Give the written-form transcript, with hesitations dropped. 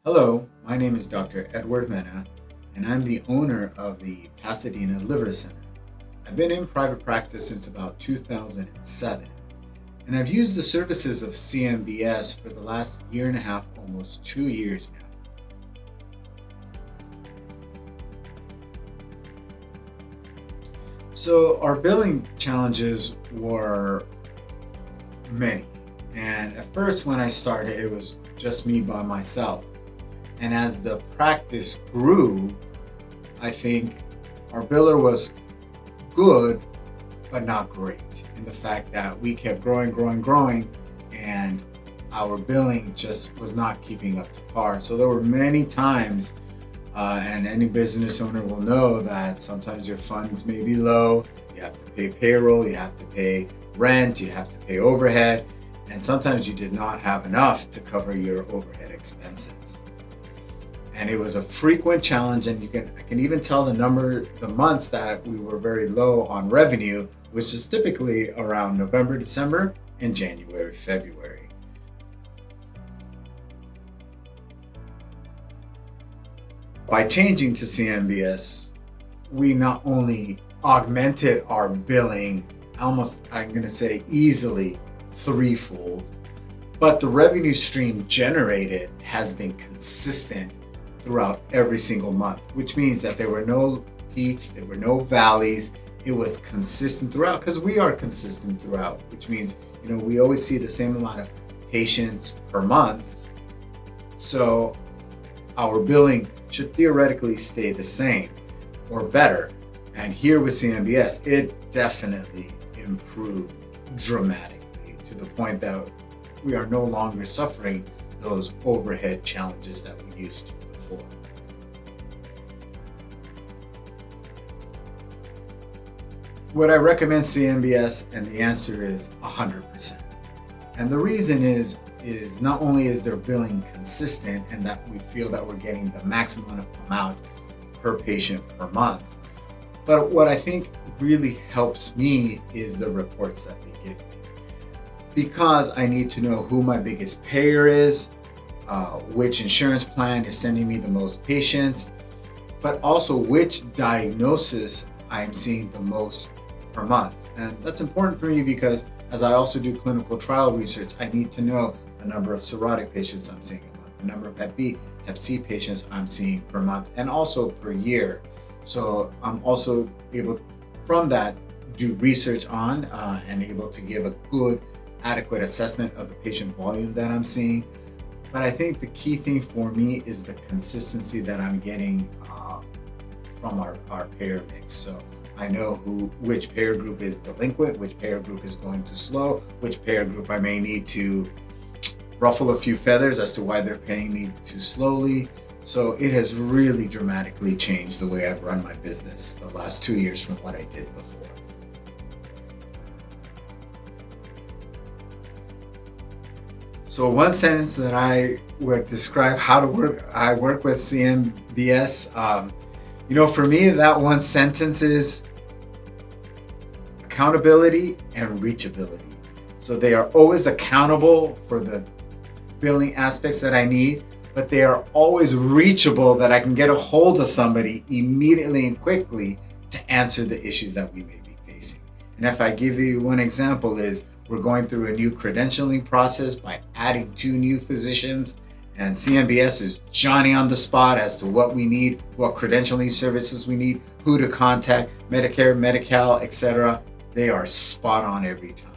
Hello, my name is Dr. Edward Mena, and I'm the owner of the Pasadena Liver Center. I've been in private practice since about 2007, and I've used the services of CMBS for the last year and a half, almost 2 years now. So our billing challenges were many, and at first when I started, it was just me by myself. And as the practice grew, I think our biller was good, but not great in the fact that we kept growing, and our billing just was not keeping up to par. So there were many times, and any business owner will know that sometimes your funds may be low. You have to pay payroll, you have to pay rent, you have to pay overhead, and sometimes you did not have enough to cover your overhead expenses. And it was a frequent challenge, and I can even tell the months that we were very low on revenue, which is typically around November, December, and January, February. By changing to CMBS, we not only augmented our billing, almost, I'm going to say easily threefold, but the revenue stream generated has been consistent throughout every single month, which means that there were no peaks, there were no valleys. It was consistent throughout, because we are consistent throughout, which means, we always see the same amount of patients per month. So our billing should theoretically stay the same or better. And here with CMBS, it definitely improved dramatically to the point that we are no longer suffering those overhead challenges that we used to before. Would I recommend CMBS? And the answer is 100%. And the reason is not only is their billing consistent and that we feel that we're getting the maximum amount per patient per month, but what I think really helps me is the reports that they give me. Because I need to know who my biggest payer is, which insurance plan is sending me the most patients, but also which diagnosis I'm seeing the most per month. And that's important for me because as I also do clinical trial research, I need to know the number of cirrhotic patients I'm seeing a month, the number of Hep B, Hep C patients I'm seeing per month, and also per year. So I'm also able from that do research on and able to give a good, adequate assessment of the patient volume that I'm seeing. But I think the key thing for me is the consistency that I'm getting from our payer mix. So I know which payer group is delinquent, which payer group is going too slow, which payer group I may need to ruffle a few feathers as to why they're paying me too slowly. So it has really dramatically changed the way I've run my business the last 2 years from what I did before. So one sentence that I would describe how to work, I work with CMBS. For me, that one sentence is accountability and reachability. So they are always accountable for the billing aspects that I need, but they are always reachable that I can get a hold of somebody immediately and quickly to answer the issues that we may be facing. And if I give you one example is, we're going through a new credentialing process by adding 2 new physicians, and CMBS is Johnny on the spot as to what we need, what credentialing services we need, who to contact, Medicare, Medi-Cal, etc. They are spot on every time.